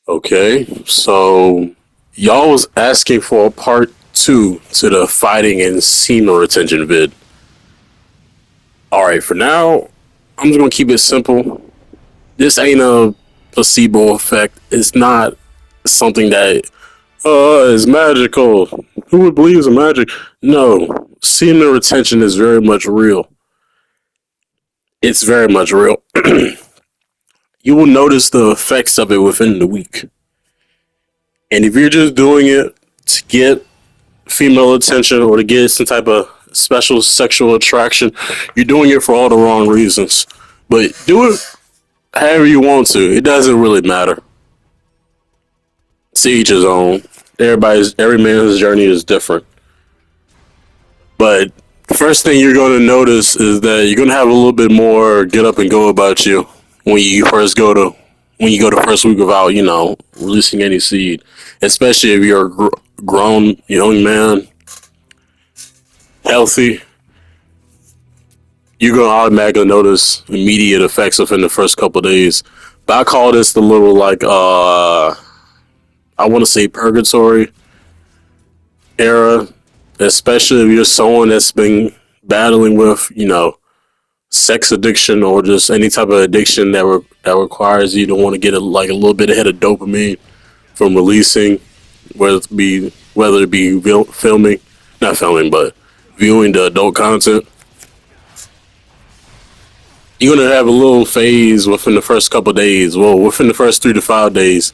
Okay, so y'all was asking for a part two to the fighting and semen retention vid. Alright, for now, I'm just gonna keep it simple. This ain't a placebo effect. It's not something that is magical. Who would believe in magic? No. Semen retention is very much real. It's very much real. You will notice the effects of it within the week. And if you're just doing it to get female attention or to get some type of special sexual attraction, you're doing it for all the wrong reasons. But do it however you want to. It doesn't really matter. To each his own. Every man's journey is different. But first thing you're going to notice is that you're going to have a little bit more get up and go about you when you go to first week without releasing any seed, especially if you're a grown young man, healthy. You're gonna automatically notice immediate effects within the first couple of days. But I call this the little I want to say purgatory era, especially if you're someone that's been battling with sex addiction or just any type of addiction that requires you to want to get a little bit ahead of dopamine from releasing, whether it be filming, not filming, but viewing the adult content. You're gonna have a little phase within the first couple of days. Well, within the first 3 to 5 days,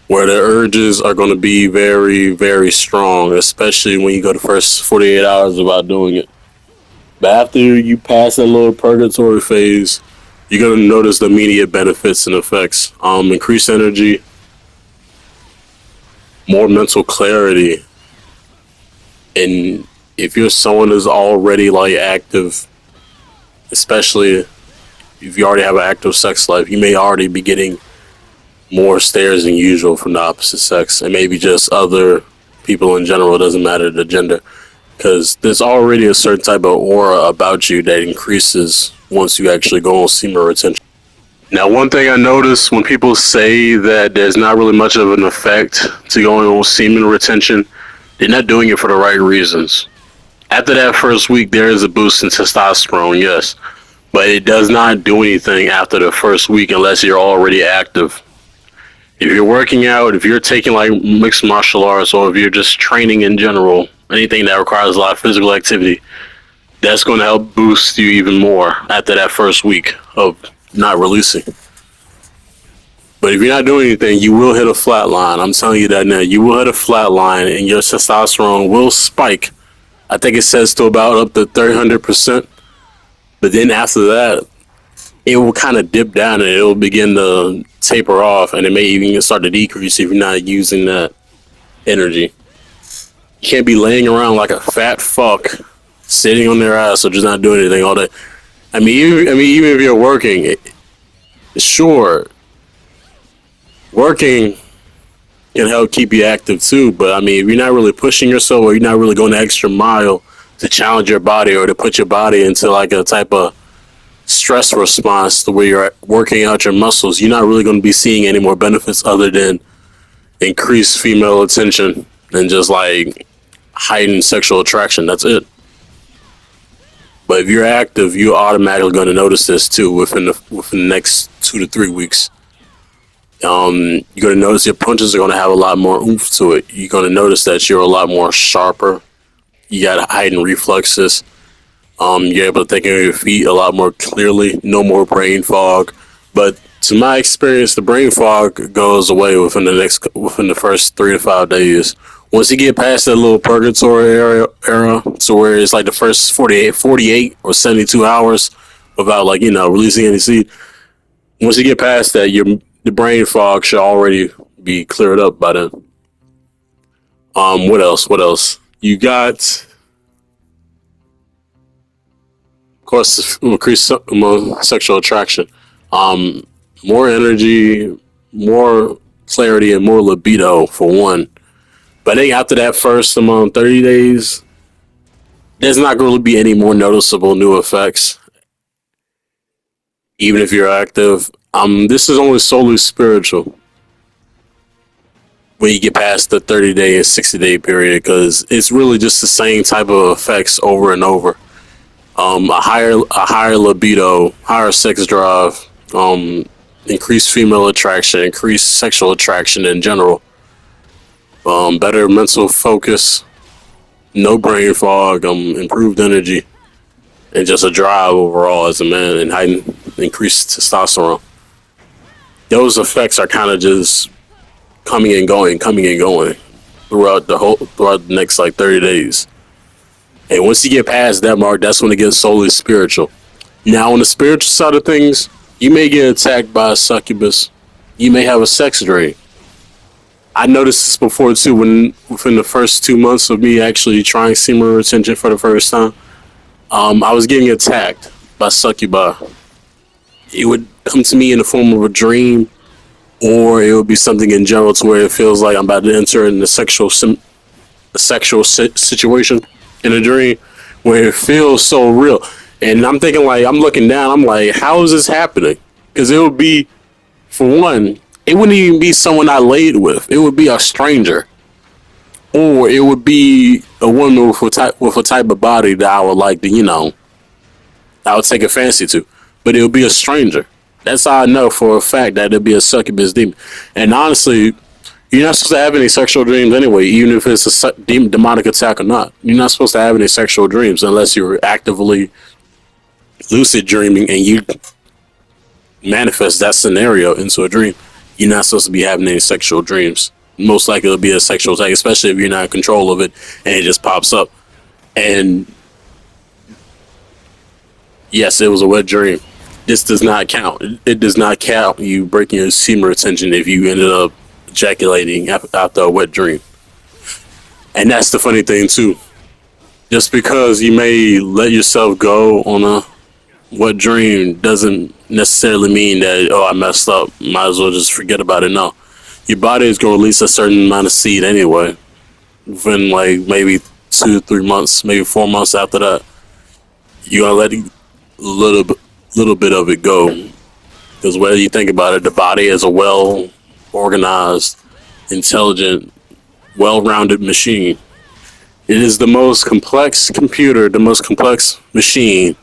where the urges are going to be very, very strong, especially when you go the first 48 hours without doing it. But after you pass that little purgatory phase, you're going to notice the immediate benefits and effects. Increased energy, more mental clarity, and if you're someone who's already active, especially if you already have an active sex life, you may already be getting more stares than usual from the opposite sex, and maybe just other people in general. It doesn't matter the gender, because there's already a certain type of aura about you that increases once you actually go on semen retention. Now, one thing I notice when people say that there's not really much of an effect to going on semen retention, they're not doing it for the right reasons. After that first week, there is a boost in testosterone, yes, but it does not do anything after the first week unless you're already active. If you're working out, if you're taking mixed martial arts, or if you're just training in general, anything that requires a lot of physical activity, that's going to help boost you even more after that first week of not releasing. But if you're not doing anything, you will hit a flat line. I'm telling you that now. You will hit a flat line and your testosterone will spike. I think it says to about up to 300%. But then after that, it will kind of dip down and it will begin to taper off, and it may even start to decrease if you're not using that energy. You can't be laying around like a fat fuck, sitting on their ass or just not doing anything all day. Even if you're working, sure, working can help keep you active too. But if you're not really pushing yourself or you're not really going the extra mile to challenge your body or to put your body into a type of stress response to where you're working out your muscles, you're not really going to be seeing any more benefits other than increased female attention and just heightened sexual attraction. That's it. But if you're active, you're automatically going to notice this too within the next 2 to 3 weeks. You're going to notice your punches are going to have a lot more oomph to it. You're going to notice that you're a lot more sharper. You got heightened reflexes. You're able to think of your feet a lot more clearly. No more brain fog. But to my experience, the brain fog goes away within the first 3 to 5 days. Once you get past that little purgatory era to where it's the first 48 or 72 hours without releasing any seed. Once you get past that, the brain fog should already be cleared up by then. What else? What else? You got, of course, increased sexual attraction, more energy, more clarity, and more libido for one. But I think after that first 30 days, there's not going to be any more noticeable new effects, even if you're active. This is only solely spiritual. when you get past the 30-day and 60-day period, because it's really just the same type of effects over and over. A higher libido, higher sex drive, increased female attraction, increased sexual attraction in general, better mental focus, no brain fog, improved energy, and just a drive overall as a man, and heightened increased testosterone. Those effects are kind of just coming and going throughout the next like 30 days. And once you get past that mark, that's when it gets solely spiritual. Now, on the spiritual side of things, you may get attacked by a succubus. You may have a sex dream. I noticed this before too. When within the first 2 months of me actually trying semen retention for the first time, I was getting attacked by succubi. It would come to me in the form of a dream, or it would be something in general to where it feels like I'm about to enter in a sexual situation in a dream, where it feels so real. And I'm thinking, like, I'm looking down, I'm like, how is this happening? Because it would be, for one, it wouldn't even be someone I laid with. It would be a stranger, or it would be a woman with a type of body that I would like to, I would take a fancy to. But it would be a stranger. That's how I know for a fact that it'd be a succubus demon. And honestly, you're not supposed to have any sexual dreams anyway, even if it's a demonic attack or not. You're not supposed to have any sexual dreams unless you're actively lucid dreaming and you manifest that scenario into a dream. You're not supposed to be having any sexual dreams. Most likely it'll be a sexual attack, especially if you're not in control of it and it just pops up. And yes, it was a wet dream. This does not count. It does not count you breaking your semen retention if you ended up ejaculating after a wet dream. And that's the funny thing too. Just because you may let yourself go on a wet dream doesn't necessarily mean that, oh, I messed up, might as well just forget about it. No, your body is going to release a certain amount of seed anyway within like maybe 2 to 3 months, maybe 4 months after that. You're going to let a little bit of it go, because whether you think about it, the body is a well organized, intelligent, well-rounded machine. It is the most complex computer, the most complex machine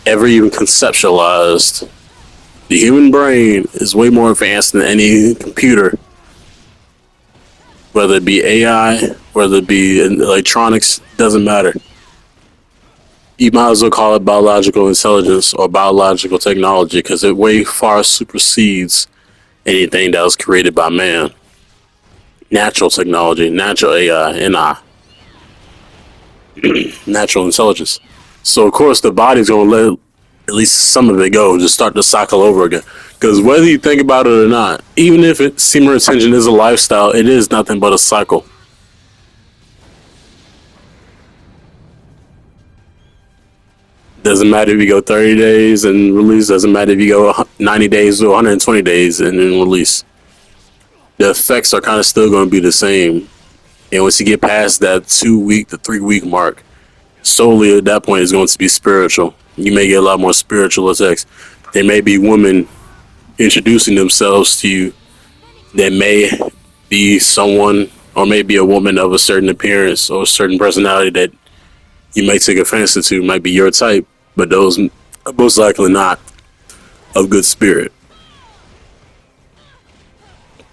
ever even conceptualized. The human brain is way more advanced than any computer, whether it be AI, whether it be electronics, doesn't matter. You might as well call it biological intelligence or biological technology, because it way far supersedes anything that was created by man. Natural technology, natural AI, natural intelligence. So of course the body's gonna let at least some of it go, just start the cycle over again. Because whether you think about it or not, even if semen retention is a lifestyle, it is nothing but a cycle. Doesn't matter if you go 30 days and release. Doesn't matter if you go 90 days or 120 days and then release. The effects are kind of still going to be the same. And once you get past that 2 week to 3 week mark, solely at that point is going to be spiritual. You may get a lot more spiritual attacks. There may be women introducing themselves to you that may be someone, or maybe a woman of a certain appearance or a certain personality that you may take a fancy to, might be your type, but those are most likely not of good spirit.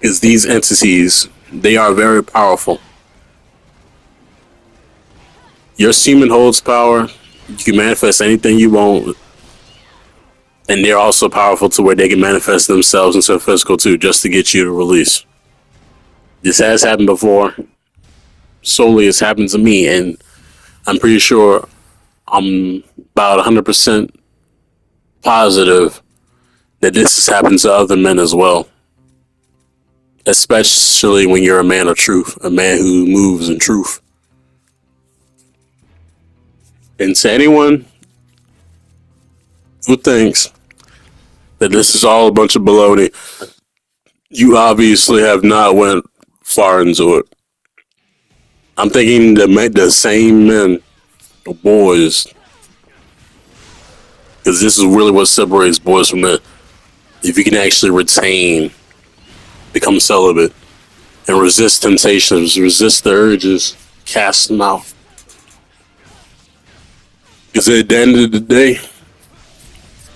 Because these entities, they are very powerful. Your semen holds power. You can manifest anything you want. And they're also powerful to where they can manifest themselves into a physical too, just to get you to release. This has happened before. Solely it's happened to me, and I'm pretty sure I'm about 100% positive that this has happened to other men as well. Especially when you're a man of truth, a man who moves in truth. And to anyone who thinks that this is all a bunch of baloney, you obviously have not went far into it. I'm thinking the same men, or boys, because this is really what separates boys from men. If you can actually become celibate, and resist temptations, resist the urges, cast them out. Because at the end of the day,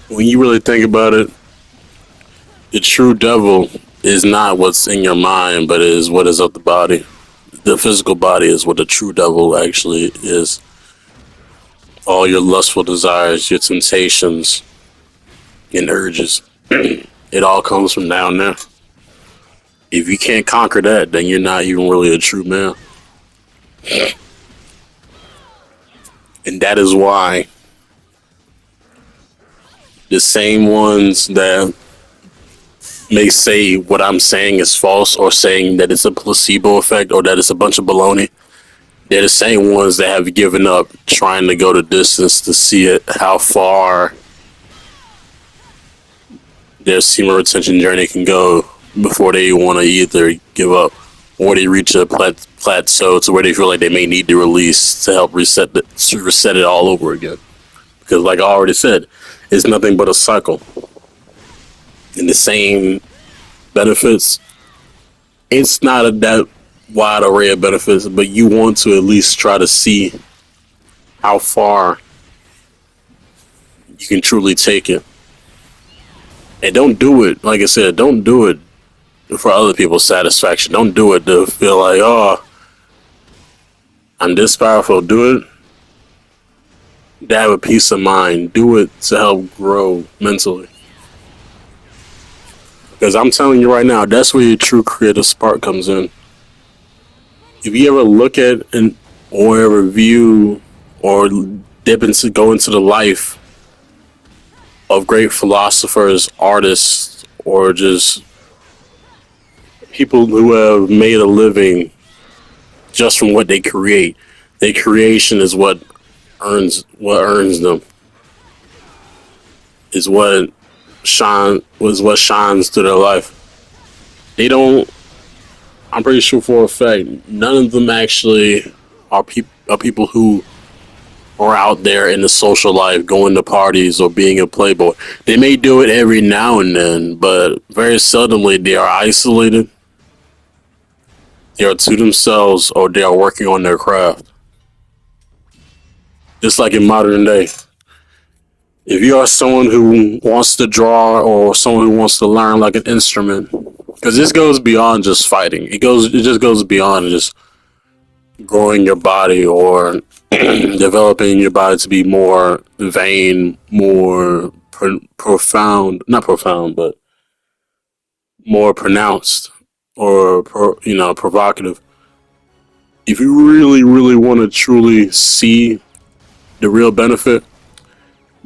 when you really think about it, the true devil is not what's in your mind, but is what is of the body. The physical body is what the true devil actually is. All your lustful desires, your temptations, and urges. It all comes from down there. If you can't conquer that, then you're not even really a true man. And that is why the same ones that may say what I'm saying is false or saying that it's a placebo effect or that it's a bunch of baloney, they're the same ones that have given up trying to go the distance to see it, how far their semen retention journey can go before they want to either give up or they reach a plateau to where they feel like they may need to release to help reset it all over again. Because, like I already said, it's nothing but a cycle. And the same benefits, it's not that wide array of benefits, but you want to at least try to see how far you can truly take it. And don't do it, like I said, don't do it for other people's satisfaction. Don't do it to feel like, oh, I'm this powerful. Do it to have a peace of mind. Do it to help grow mentally. Because I'm telling you right now, that's where your true creative spark comes in. If you ever look at or ever view or go into the life of great philosophers, artists, or just people who have made a living just from what they create. Their creation is what earns them. Is what shines through their life. They don't. I'm pretty sure for a fact, none of them actually are people who are out there in the social life, going to parties or being a playboy. They may do it every now and then, but very seldomly they are isolated. They are to themselves, or they are working on their craft. Just like in modern day, if you are someone who wants to draw or someone who wants to learn like an instrument, because this goes beyond just fighting. It just goes beyond just growing your body or developing your body to be more vain, more profound, not profound, but more pronounced or provocative. If you really, really want to truly see the real benefit,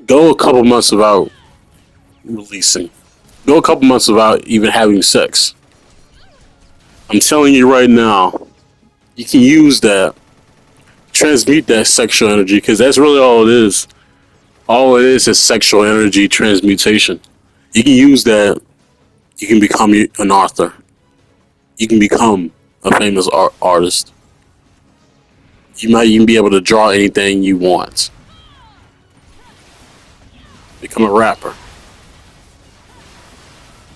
go a couple months without releasing. Go a couple months without even having sex. I'm telling you right now, you can use that, transmute that sexual energy, because that's really all it is. All it is sexual energy transmutation. You can use that. You can become an author. You can become a famous artist. You might even be able to draw anything you want. Become a rapper,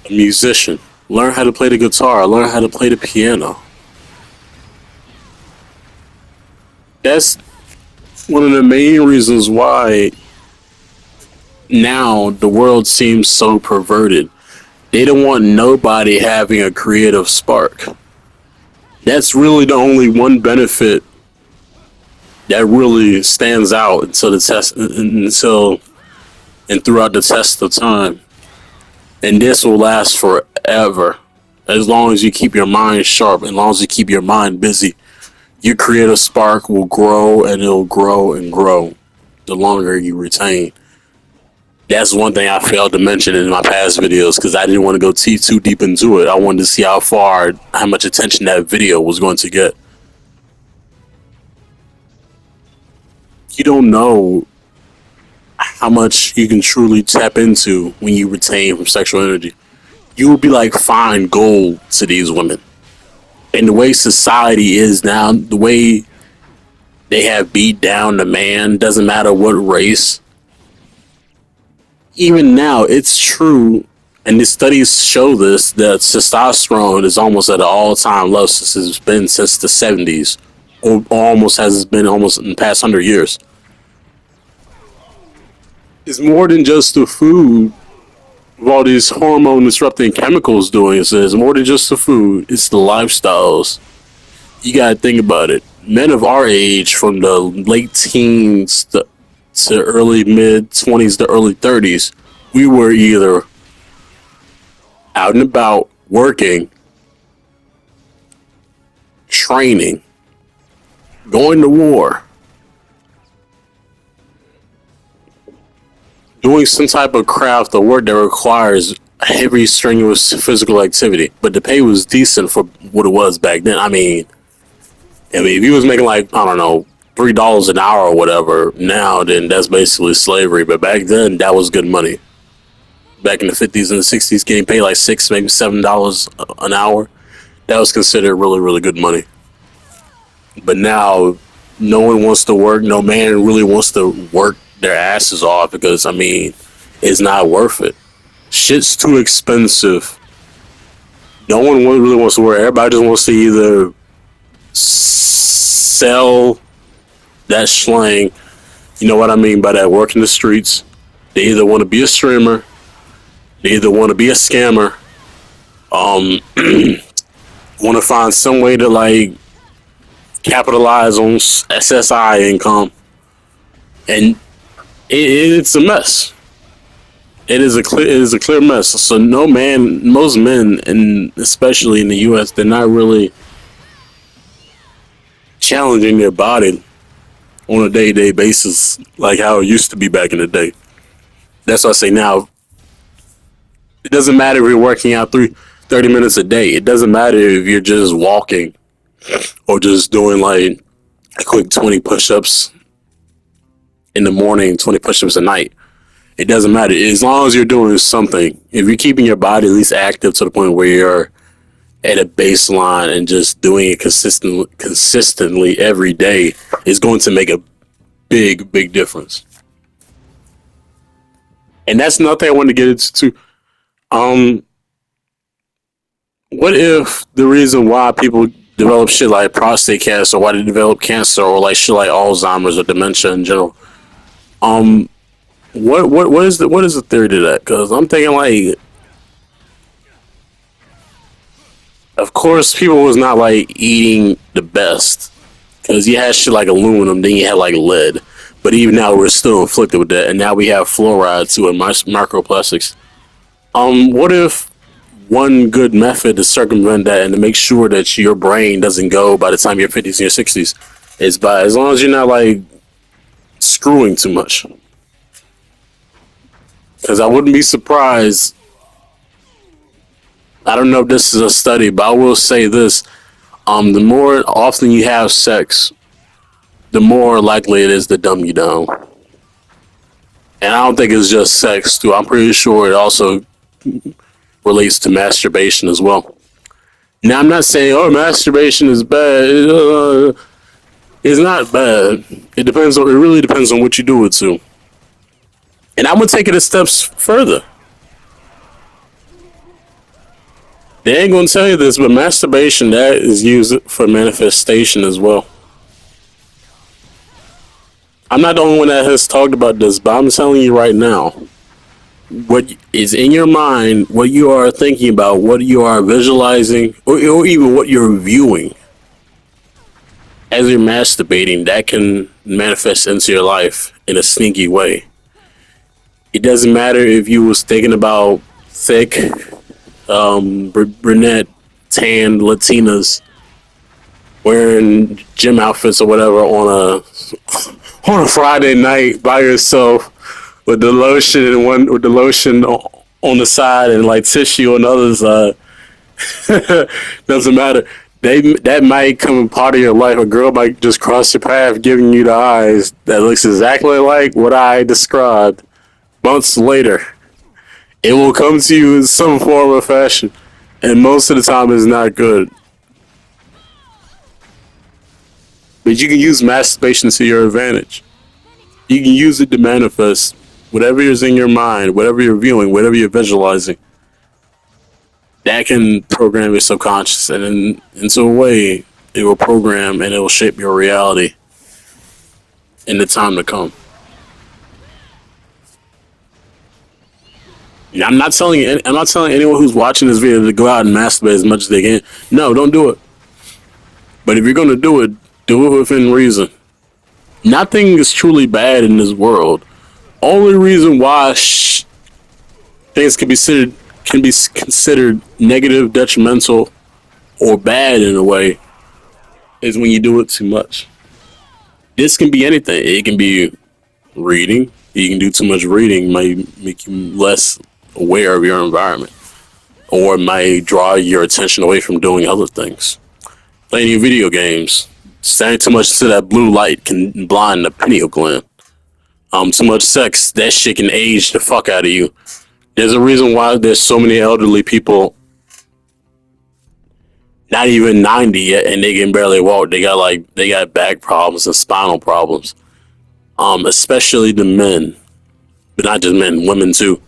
a musician. Learn how to play the guitar. Learn how to play the piano. That's one of the main reasons why now the world seems so perverted. They don't want nobody having a creative spark. That's really the only one benefit that really stands out and throughout the test of time. And this will last forever. As long as you keep your mind sharp, as long as you keep your mind busy, your creative spark will grow and it'll grow and grow the longer you retain. That's one thing I failed to mention in my past videos because I didn't want to go too deep into it. I wanted to see how much attention that video was going to get. You don't know how much you can truly tap into when you retain from sexual energy. You will be like fine gold to these women. And the way society is now, the way they have beat down the man, doesn't matter what race. Even now, it's true And the studies show this that testosterone is almost at an all-time low since it's been since the 70s, or almost has been almost in the past 100 years. It's more than just the food of all these hormone disrupting chemicals doing it. It's more than just the food, it's the lifestyles. You gotta think about it. Men of our age, from the late teens to early mid 20s to early 30s, we were either out and about working, training, going to war, doing some type of craft or work that requires heavy, strenuous physical activity. But the pay was decent for what it was back then. I mean, if you was making like, I don't know, $3 an hour or whatever now, then that's basically slavery. But back then, that was good money. Back in the 50s and the 60s, getting paid like $6, maybe $7 an hour, that was considered really, really good money. But now, no one wants to work. No man really wants to work their asses off because, I mean, it's not worth it. Shit's too expensive. No one really wants to work. Everybody just wants to either sell that slang. You know what I mean by that? Work in the streets. They either want to be a streamer, they either want to be a scammer, want to find some way to like capitalize on SSI income, and it's a mess. It is a clear mess. So no man, most men, and especially in the U.S., they're not really challenging their body on a day-to-day basis like how it used to be back in the day. That's why I say now, it doesn't matter if you're working out 30 minutes a day. It doesn't matter if you're just walking or just doing like a quick 20 push-ups in the morning, 20 push-ups at night. It doesn't matter. As long as you're doing something, if you're keeping your body at least active to the point where you're at a baseline and just doing it consistently every day, is going to make a big, big difference. And that's another thing I wanted to get into. Um, what if the reason why people develop shit like prostate cancer, why they develop cancer, or like shit like Alzheimer's or dementia in general? Um, what is the theory to that? Because I'm thinking like, of course, people was not like eating the best because you had shit like aluminum, then you had like lead. But even now, we're still inflicted with that, and now we have fluoride too and microplastics. What if one good method to circumvent that and to make sure that your brain doesn't go by the time you're 50s and your 60s is by, as long as you're not like screwing too much. Because I wouldn't be surprised. I don't know if this is a study, but I will say this: the more often you have sex, the more likely it is to dumb you down. And I don't think it's just sex too. I'm pretty sure it also relates to masturbation as well. Now, I'm not saying, oh, masturbation is bad. It's not bad. It really depends on what you do it to. And I'm gonna take it a steps further. They ain't gonna tell you this, but masturbation, that is used for manifestation as well. I'm not the only one that has talked about this, but I'm telling you right now, what is in your mind, what you are thinking about, what you are visualizing, or even what you're viewing as you're masturbating, that can manifest into your life in a sneaky way. It doesn't matter if you was thinking about thick, brunette, tan Latinas wearing gym outfits or whatever on a Friday night by yourself with the lotion and one with the lotion on the side and like tissue on the other side. Doesn't matter. That might come a part of your life. A girl might just cross your path, giving you the eyes that looks exactly like what I described. Months later, it will come to you in some form or fashion, and most of the time, it's not good. But you can use masturbation to your advantage. You can use it to manifest whatever is in your mind, whatever you're viewing, whatever you're visualizing. that can program your subconscious, and in a way, it will program and it will shape your reality in the time to come. And I'm not telling anyone who's watching this video to go out and masturbate as much as they can. No, don't do it. But if you're gonna do it within reason. Nothing is truly bad in this world. Only reason why things can be considered negative, detrimental, or bad in a way is when you do it too much. This can be anything. It can be reading. You can do too much reading, might make you less aware of your environment, or might draw your attention away from doing other things. Playing video games, standing too much to that blue light can blind the pineal gland. Too much sex, that shit can age the fuck out of you. There's a reason why there's so many elderly people, not even 90 yet, and they can barely walk. They got back problems and spinal problems. Especially the men, but not just men, women too.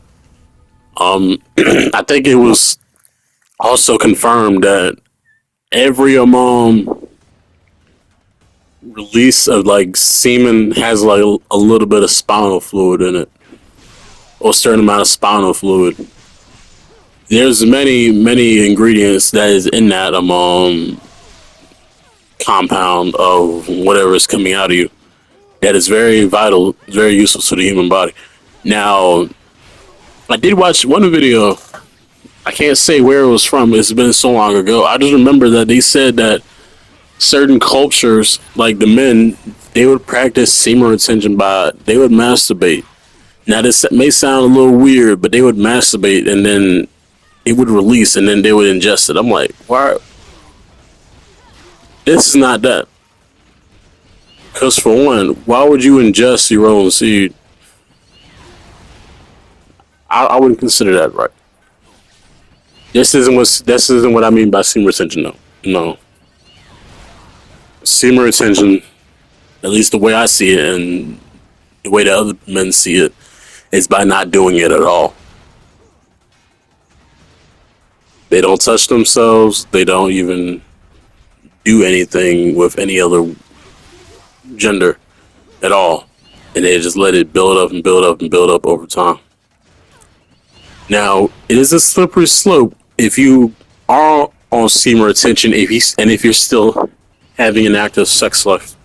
I think it was also confirmed that every release of like semen has like a little bit of spinal fluid in it, or a certain amount of spinal fluid. There's many ingredients that is in that compound of whatever is coming out of you that is very vital, very useful to the human body. Now, I did watch one video. I can't say where it was from. It's been so long ago. I just remember that they said that certain cultures, like the men, they would practice semen retention by they would masturbate. Now this may sound a little weird, but they would masturbate and then it would release and then they would ingest it. I'm like, why? This is not that. Because for one, why would you ingest your own seed? I wouldn't consider that right. This isn't what I mean by semen retention. No. Semen retention, at least the way I see it and the way the other men see it, is by not doing it at all. They don't touch themselves. They don't even do anything with any other gender at all, and they just let it build up and build up and build up over time. Now, it is a slippery slope if you are on semen retention, if you're still having an active sex life.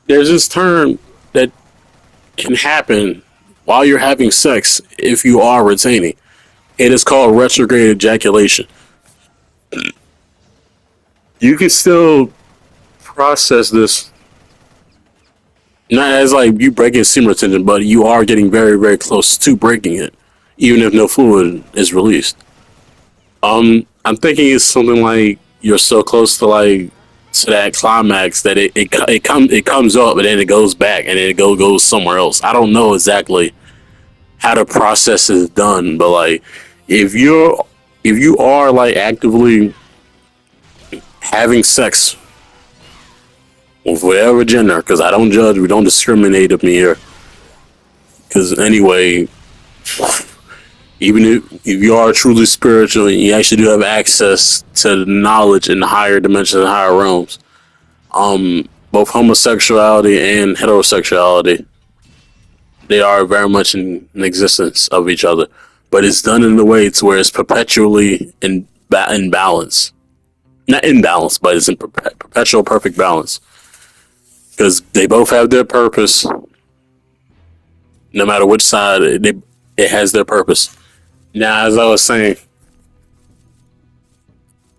There's this term that can happen while you're having sex if you are retaining. It is called retrograde ejaculation. You can still process this not as like you breaking semen retention, but you are getting very, very close to breaking it, even if no fluid is released. I'm thinking it's something like you're so close to that climax that it comes up and then it goes back and then it goes somewhere else. I don't know exactly how the process is done, but like if you are like actively having sex with whatever gender, because I don't judge, we don't discriminate up in here. Because anyway, even if you are truly spiritual and you actually do have access to knowledge in the higher dimensions and higher realms, both homosexuality and heterosexuality, they are very much in existence of each other. But it's done in a way to where it's perpetually in balance. Not in balance, but it's in perpetual perfect balance. Because they both have their purpose. No matter which side, it has their purpose. Now, as I was saying,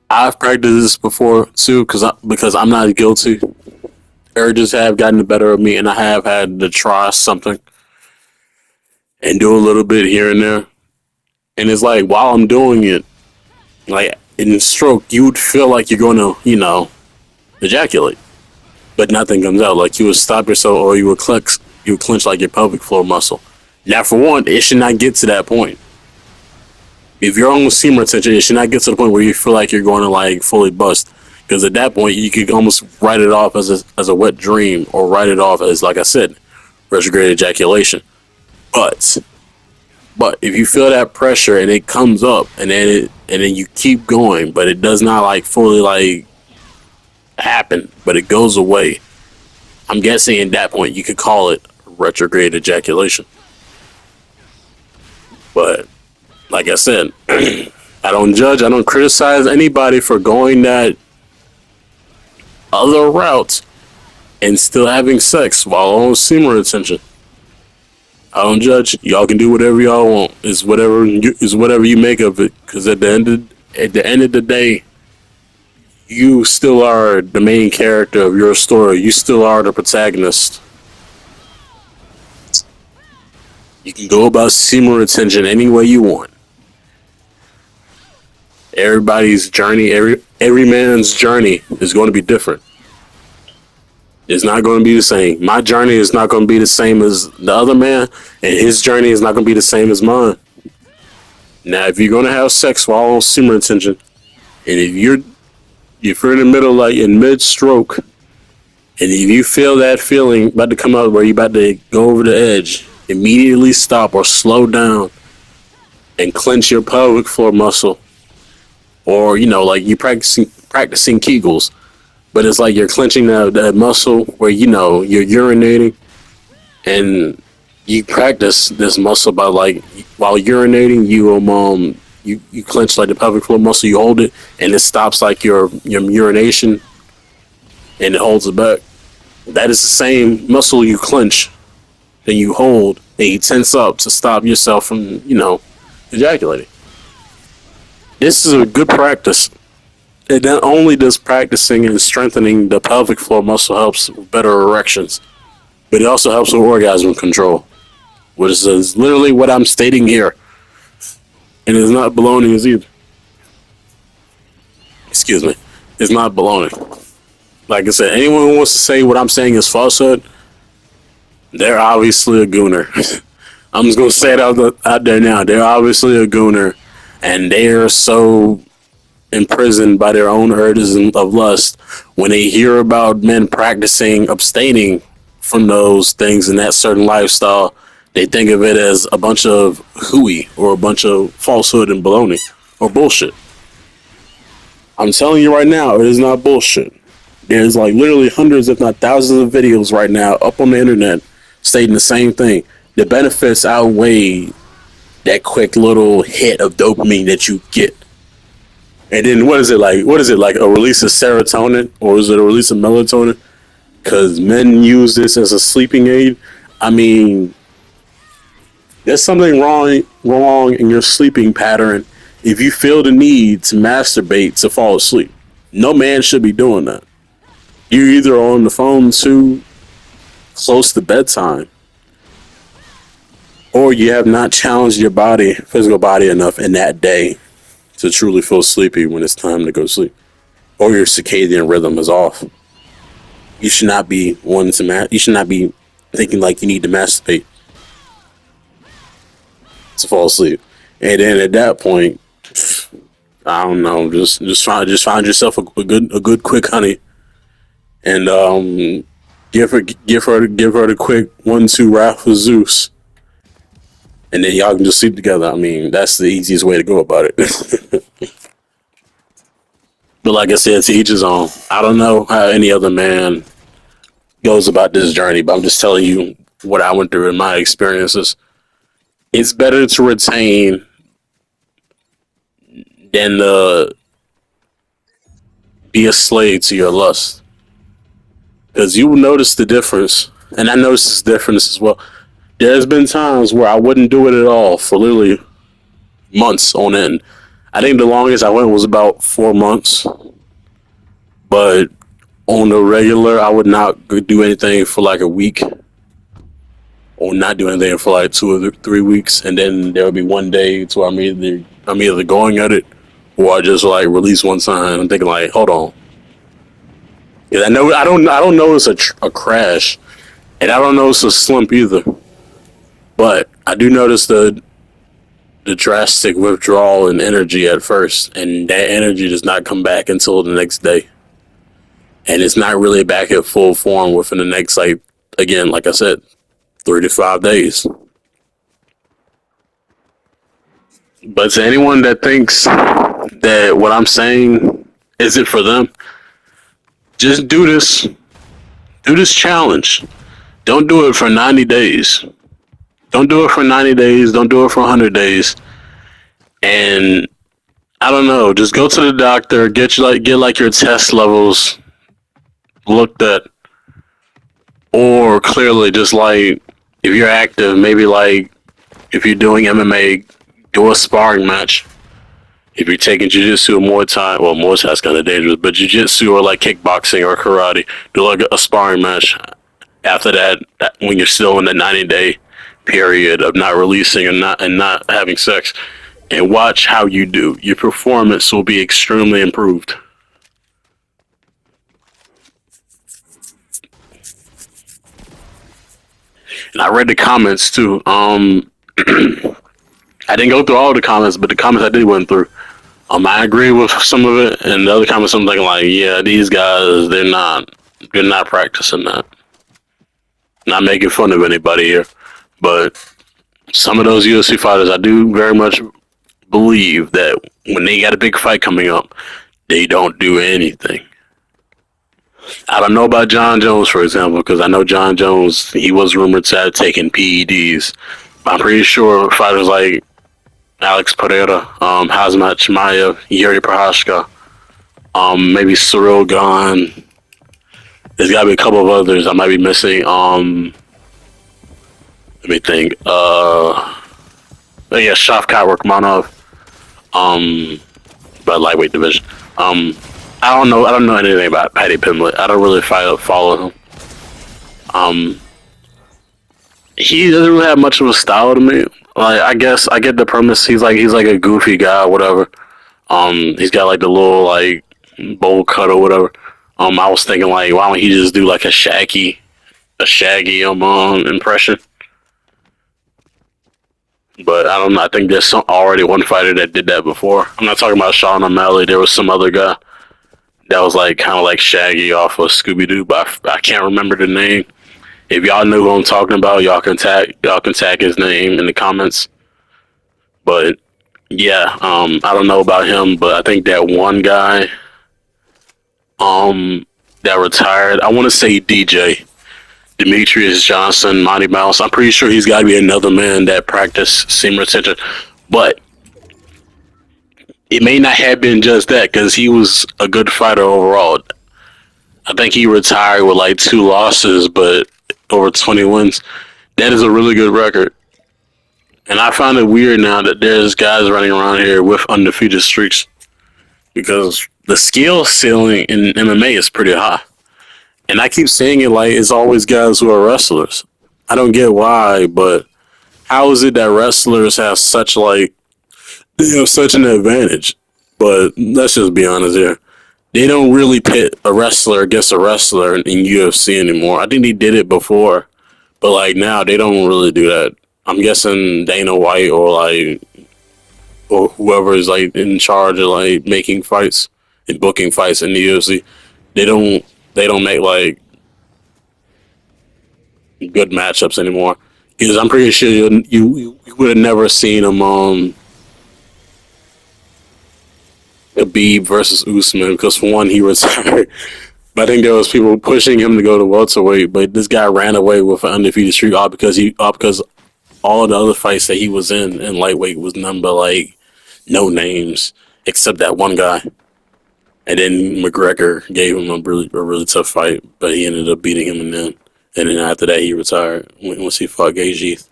I've practiced this before too, because I'm not guilty. Urges have gotten the better of me, and I have had to try something and do a little bit here and there. And it's like while I'm doing it, like in stroke, you would feel like you're going to, ejaculate, but nothing comes out. Like you would stop yourself, or you would clench like your pelvic floor muscle. Now, for one, it should not get to that point. If you're on semen retention, it should not get to the point where you feel like you're going to like fully bust. Because at that point, you could almost write it off as a wet dream, or write it off as, like I said, retrograde ejaculation. But But if you feel that pressure and it comes up and then you keep going, but it does not like fully like happen, but it goes away. I'm guessing at that point you could call it retrograde ejaculation. But like I said, I don't judge, I don't criticize anybody for going that other route and still having sex while on semen retention. I don't judge. Y'all can do whatever y'all want. It's whatever you make of it. Because at the end of the day, you still are the main character of your story. You still are the protagonist. You can go about semen retention any way you want. Everybody's journey, every man's journey is going to be different. It's not going to be the same. My journey is not going to be the same as the other man, and his journey is not going to be the same as mine. Now, if you're going to have sex while on semen retention, and if you're in the middle, like in mid stroke, and if you feel that feeling about to come out where you're about to go over the edge, immediately stop or slow down and clench your pelvic floor muscle, or like you practicing Kegels, but it's like you're clenching that muscle where you're urinating, and you practice this muscle by like while urinating, you clench like the pelvic floor muscle, you hold it, and it stops like your urination, and it holds it back. That is the same muscle you clench, then you hold, and you tense up to stop yourself from ejaculating. This is a good practice. And not only does practicing and strengthening the pelvic floor muscle helps with better erections, but it also helps with orgasm control, which is literally what I'm stating here. And it's not baloney either. Excuse me. It's not baloney. Like I said, anyone who wants to say what I'm saying is falsehood, they're obviously a gooner. I'm just gonna say it out there now. They're obviously a gooner, and they are so imprisoned by their own urges of lust when they hear about men practicing abstaining from those things in that certain lifestyle. They think of it as a bunch of hooey or a bunch of falsehood and baloney or bullshit. I'm telling you right now, it is not bullshit. There's like literally hundreds, if not thousands, of videos right now up on the internet stating the same thing. The benefits outweigh that quick little hit of dopamine that you get. And then what is it like? What is it like? A release of serotonin, or is it a release of melatonin? Because men use this as a sleeping aid. I mean, there's something wrong in your sleeping pattern if you feel the need to masturbate to fall asleep. No man should be doing that. You're either on the phone too close to bedtime, or you have not challenged your physical body enough in that day to truly feel sleepy when it's time to go to sleep, or your circadian rhythm is off. You should not be you should not be thinking like you need to masturbate to fall asleep. And then at that point, I don't know, just find yourself a good quick honey, and give her the quick 1-2 wrath of Zeus, and then y'all can just sleep together. I mean, that's the easiest way to go about it. But like I said, to each his own. I don't know how any other man goes about this journey, but I'm just telling you what I went through in my experiences. It's better to retain than to be a slave to your lust. Because you will notice the difference, and I noticed this difference as well. There's been times where I wouldn't do it at all for literally months on end. I think the longest I went was about 4 months, but on the regular, I would not do anything for like a week, or not do anything for like 2 or 3 weeks, and then there would be one day to where I'm either going at it, or I just like release one time. I'm thinking like, hold on, yeah, I don't notice a crash, and I don't notice a slump either, but I do notice the drastic withdrawal in energy at first, and that energy does not come back until the next day, and it's not really back at full form within the next, like, again, like I said, 3 to 5 days. But to anyone that thinks that what I'm saying isn't for them, just do this. Do this challenge. Don't do it for 90 days. Don't do it for 90 days. Don't do it for 100 days. And I don't know. Just go to the doctor. Get like your test levels looked at, or clearly just like if you're active, maybe like if you're doing MMA, do a sparring match. If you're taking jiu-jitsu or Muay Thai, well, Muay Thai's kind of dangerous, but jiu-jitsu or like kickboxing or karate, do like a sparring match. After that, when you're still in the 90-day period of not releasing and not having sex, and watch how you do. Your performance will be extremely improved. And I read the comments too. I didn't go through all the comments, but the comments I did went through. I agree with some of it, and the other comments I'm thinking like, yeah, these guys, they're not practicing that. Not making fun of anybody here, but some of those UFC fighters, I do very much believe that when they got a big fight coming up, they don't do anything. I don't know about John Jones, for example, because I know John Jones, he was rumored to have taken PEDs. I'm pretty sure fighters like Alex Pereira, Hazmat Chimaev, Yuri Prohashka, maybe Cyril Gahn. There's got to be a couple of others I might be missing. Let me think. Yeah, Shavkat Rakhmonov, but lightweight division. I don't know. I don't know anything about Paddy Pimblett. I don't really follow him. Um, he doesn't really have much of a style to me. Like, I guess I get the premise. He's like a goofy guy, or whatever. He's got like the little like bowl cut or whatever. I was thinking like, why don't he just do like a shaggy impression? But I don't know. I think there's already one fighter that did that before. I'm not talking about Sean O'Malley. There was some other guy that was like kind of like Shaggy off of Scooby Doo, but I can't remember the name. If y'all know who I'm talking about, y'all can tag his name in the comments. But yeah, I don't know about him, but I think that one guy that retired, I want to say DJ Demetrius Johnson, Monty Mouse. I'm pretty sure he's got to be another man that practiced seam retention, but it may not have been just that because he was a good fighter overall. I think he retired with like 2 losses, but over 20 wins. That is a really good record. And I find it weird now that there's guys running around here with undefeated streaks because the skill ceiling in MMA is pretty high. And I keep saying it like it's always guys who are wrestlers. I don't get why, but how is it that wrestlers have such an advantage? But let's just be honest here. They don't really pit a wrestler against a wrestler in UFC anymore. I think they did it before, but like now they don't really do that. I'm guessing Dana White or whoever is like in charge of like making fights and booking fights in the UFC. They don't they don't make like good matchups anymore because I'm pretty sure you would have never seen them Khabib versus Usman because for one he retired. But I think there was people pushing him to go to welterweight, but this guy ran away with an undefeated streak all because all the other fights that he was in lightweight was none but like no names except that one guy. And then McGregor gave him a really tough fight, but he ended up beating him in the end. And then after that, he retired once he fought Gaethje.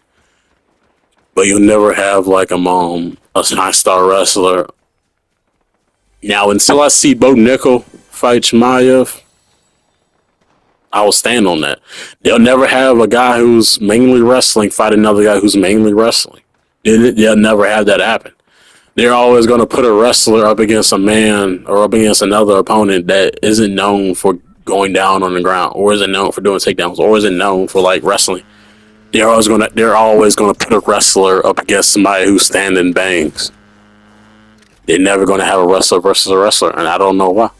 But you'll never have like a high star wrestler. Now, until I see Bo Nickel fight Chimaev, I will stand on that. They'll never have a guy who's mainly wrestling fight another guy who's mainly wrestling. They'll never have that happen. They're always going to put a wrestler up against a man or up against another opponent that isn't known for going down on the ground or isn't known for doing takedowns or isn't known for like wrestling. They're always gonna put a wrestler up against somebody who's standing bangs. They're never gonna have a wrestler versus a wrestler, and I don't know why.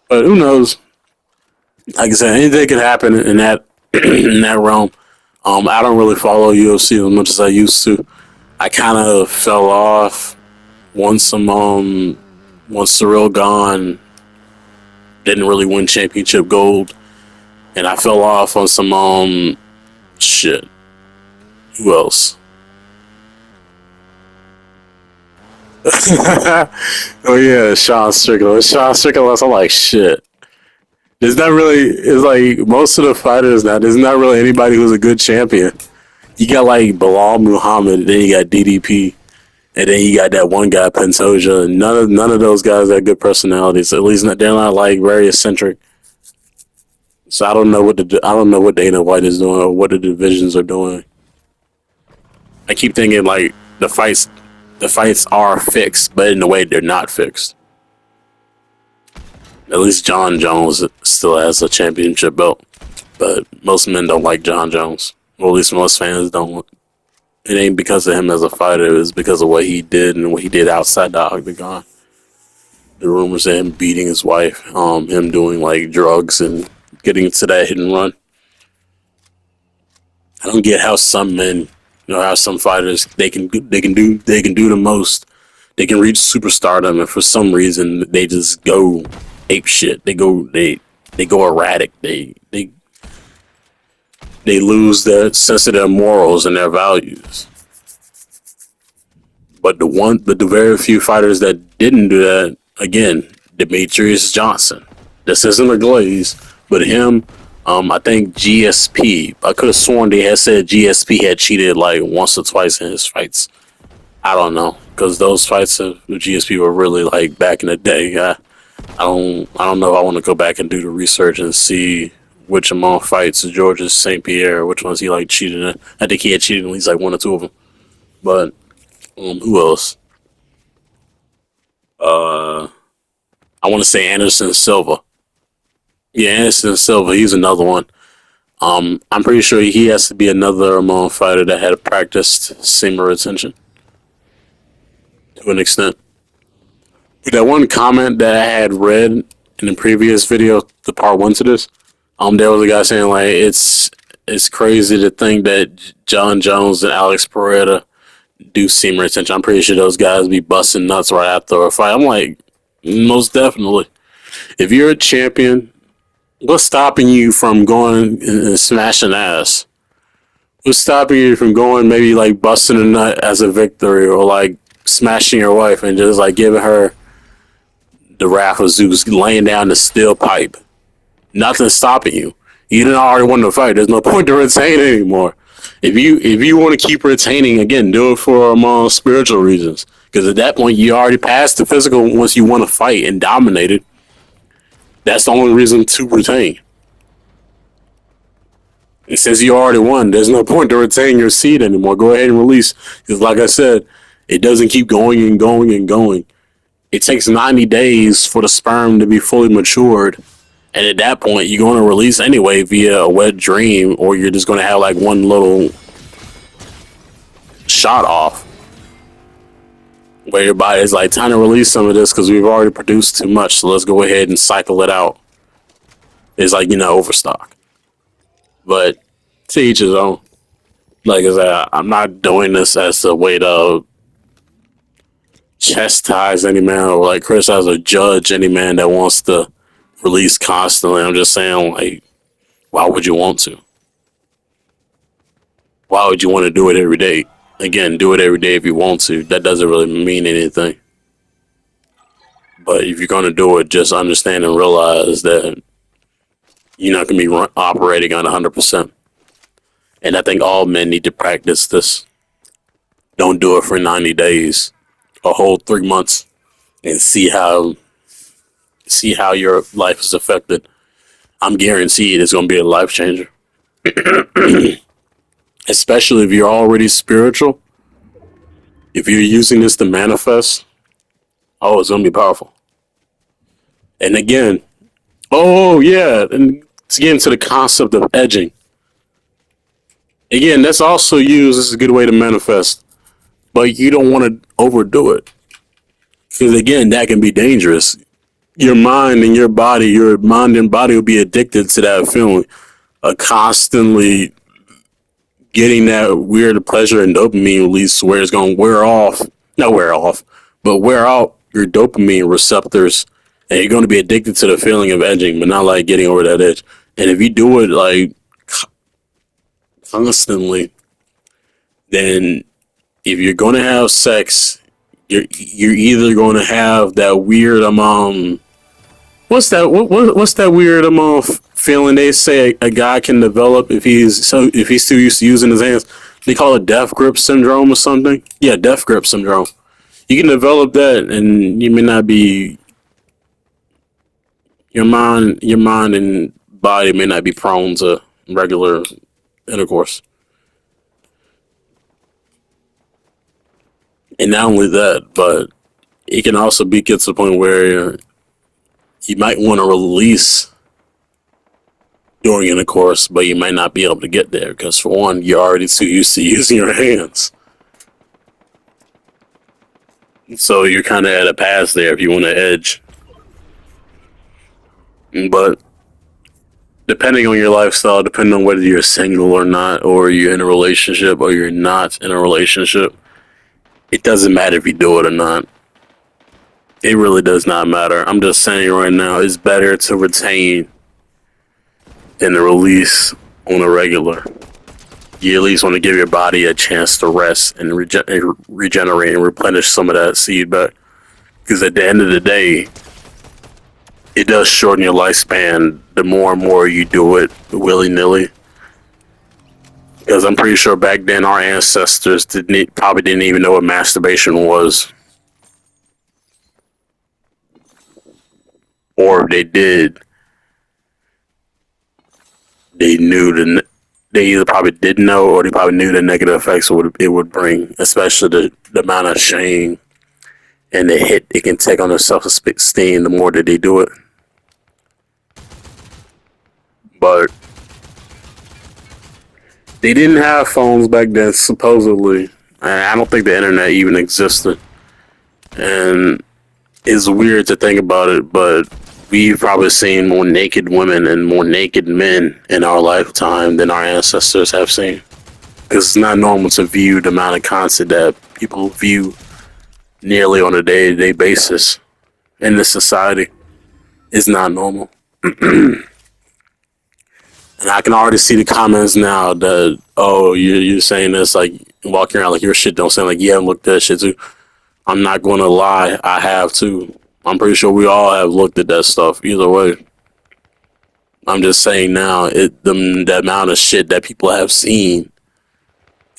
But who knows? Like I said, anything could happen in that in that realm. I don't really follow UFC as much as I used to. I kind of fell off once Cyril gone. Didn't really win championship gold, and I fell off on some shit. Who else? Oh yeah, Sean Strickland. Sean Strickland. I'm like shit. There's not really. It's like most of the fighters now. There's not really anybody who's a good champion. You got like Bilal Muhammad, then you got DDP, and then you got that one guy Pantoja. None of those guys have good personalities. At least they're not like very eccentric. So I don't know what Dana White is doing or what the divisions are doing. I keep thinking like the fights are fixed, but in a way they're not fixed. At least John Jones still has a championship belt, but most men don't like John Jones. Well, at least most fans don't. It ain't because of him as a fighter. It's because of what he did and what he did outside the octagon. The rumors of him beating his wife, him doing like drugs and getting to that hit and run. I don't get how some men, how some fighters they can do the most. They can reach superstardom, and for some reason they just go ape shit. They go erratic. They lose their sense of their morals and their values. But the very few fighters that didn't do that, again, Demetrius Johnson. This isn't a glaze, but him, I think GSP. I could have sworn they had said GSP had cheated like once or twice in his fights. I don't know, because those fights of GSP were really like back in the day. I don't know if I want to go back and do the research and see which among fights Georges St. Pierre, which ones he like cheated in. I think he had cheated in at least like one or two of them. But who else? Uh, I want to say Anderson Silva. Yeah, Anderson Silva. He's another one. I'm pretty sure he has to be another among fighter that had practiced semen retention to an extent. That one comment that I had read in the previous video, the part one to this, there was a guy saying like it's crazy to think that John Jones and Alex Pereira do semen retention. I'm pretty sure those guys be busting nuts right after a fight. I'm like, most definitely. If you're a champion, what's stopping you from going and smashing ass? What's stopping you from going maybe like busting a nut as a victory or like smashing your wife and just like giving her the wrath of Zeus, laying down the steel pipe? Nothing's stopping you. You didn't already win the fight. There's no point to retain anymore. If you want to keep retaining, again, do it for spiritual reasons. Because at that point, you already passed the physical. Once you won a fight and dominated, that's the only reason to retain. And since you already won, there's no point to retain your seed anymore. Go ahead and release. Because like I said, it doesn't keep going and going and going. It takes 90 days for the sperm to be fully matured. And at that point, you're going to release anyway via a wet dream, or you're just going to have like one little shot off where your body's like, time to release some of this because we've already produced too much. So let's go ahead and cycle it out. It's like, overstock. But to each his own. Like I said, I'm not doing this as a way to chastise any man or like criticize or judge any man that wants to release constantly. I'm just saying, like, why would you want to? Why would you want to do it every day? Again, do it every day if you want to. That doesn't really mean anything. But if you're going to do it, just understand and realize that you're not going to be operating on 100%. And I think all men need to practice this. Don't do it for 90 days, a whole 3 months, and see how your life is affected. I'm guaranteed it's going to be a life changer. Especially if you're already spiritual. If you're using this to manifest, oh, it's going to be powerful. And again, oh yeah, and to get into the concept of edging. Again, that's also used as a good way to manifest, but you don't want to overdo it. Because again, that can be dangerous. Your mind and your body will be addicted to that feeling of constantly getting that weird pleasure and dopamine release where it's going to wear off, but wear out your dopamine receptors, and you're going to be addicted to the feeling of edging, but not like getting over that edge. And if you do it like constantly, then if you're going to have sex, you're either going to have that weird what's that weird feeling they say a guy can develop if he's still used to using his hands. They call it death grip syndrome or something. Yeah, death grip syndrome. You can develop that, and you may not be your mind and body may not be prone to regular intercourse. And not only that, but it can also get to the point where you might want to release during intercourse, but you might not be able to get there because, for one, you're already too used to using your hands. So you're kind of at a pass there if you want to edge. But depending on your lifestyle, depending on whether you're single or not, or you're in a relationship or you're not in a relationship, it doesn't matter if you do it or not. It really does not matter. I'm just saying right now, it's better to retain than to release on a regular. You at least want to give your body a chance to rest and regenerate and replenish some of that seed back. Because at the end of the day, it does shorten your lifespan the more and more you do it willy-nilly. Because I'm pretty sure back then our ancestors probably didn't even know what masturbation was. Or if they did, they either probably didn't know or they probably knew the negative effects it would bring, especially the amount of shame and the hit it can take on their self-esteem the more that they do it. But they didn't have phones back then, supposedly. I don't think the internet even existed. And it's weird to think about it, but we've probably seen more naked women and more naked men in our lifetime than our ancestors have seen. Because it's not normal to view the amount of content that people view nearly on a day-to-day basis in this society. It's not normal. And I can already see the comments now that, oh, you're saying this, like, walking around like your shit don't sound like, yeah, look at that shit too. I'm not going to lie, I have too. I'm pretty sure we all have looked at that stuff either way. I'm just saying now, the amount of shit that people have seen,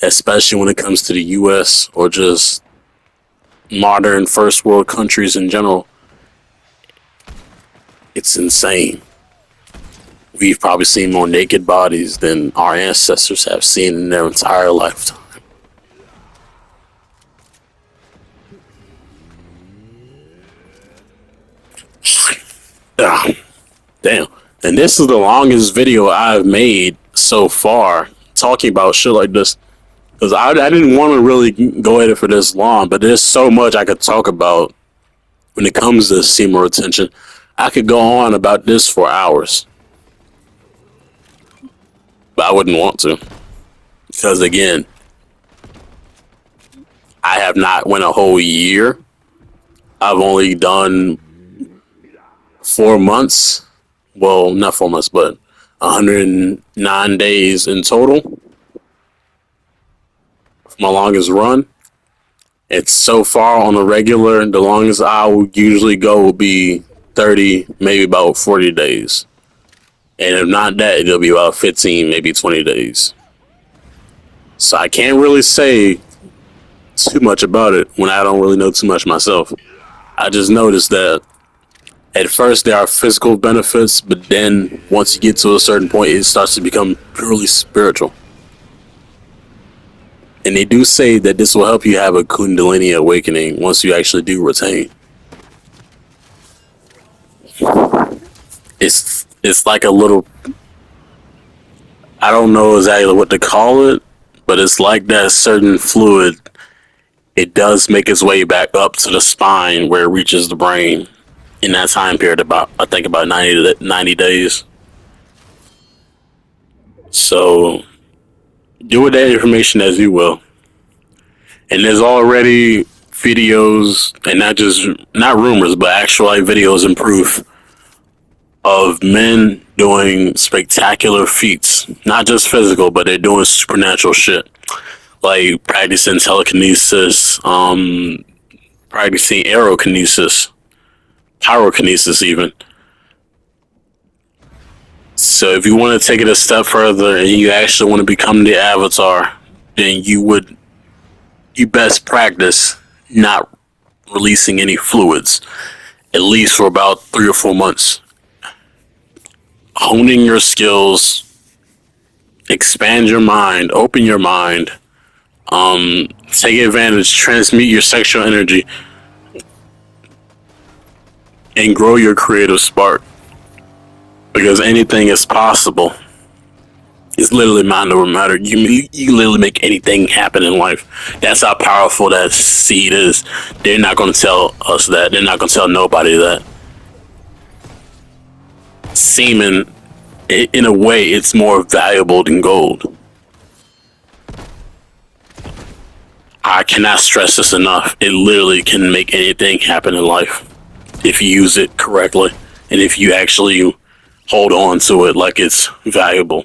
especially when it comes to the US or just modern first world countries in general, it's insane. We've probably seen more naked bodies than our ancestors have seen in their entire lifetime. Damn. And this is the longest video I've made so far talking about shit like this. Because I didn't want to really go at it for this long, but there's so much I could talk about when it comes to semen retention. I could go on about this for hours. But I wouldn't want to. Because again, I have not went a whole year. I've only done 4 months. Well, not 4 months, but 109 days in total. For my longest run. It's so far on the regular, the longest I would usually go will be 30, maybe about 40 days. And if not that, it'll be about 15, maybe 20 days. So I can't really say too much about it when I don't really know too much myself. I just noticed that at first there are physical benefits, but then once you get to a certain point, it starts to become purely spiritual. And they do say that this will help you have a Kundalini awakening once you actually do retain. It's like a little, I don't know exactly what to call it, but it's like that certain fluid. It does make its way back up to the spine where it reaches the brain in that time period, about, I think, about 90 days. So Do with that information as you will. And there's already videos, and not rumors, but actual like videos and proof of men doing spectacular feats, not just physical, but they're doing supernatural shit, like practicing telekinesis, practicing aerokinesis, pyrokinesis, even. So if you want to take it a step further and you actually want to become the avatar, then you best practice not releasing any fluids, at least for about 3 or 4 months. Honing your skills, expand your mind, open your mind, take advantage, transmute your sexual energy, and grow your creative spark. Because anything is possible. It's literally mind over matter. You literally make anything happen in life. That's how powerful that seed is. They're not going to tell us that. They're not going to tell nobody that. Semen, in a way, it's more valuable than gold. I cannot stress this enough. It literally can make anything happen in life if you use it correctly and if you actually hold on to it like it's valuable.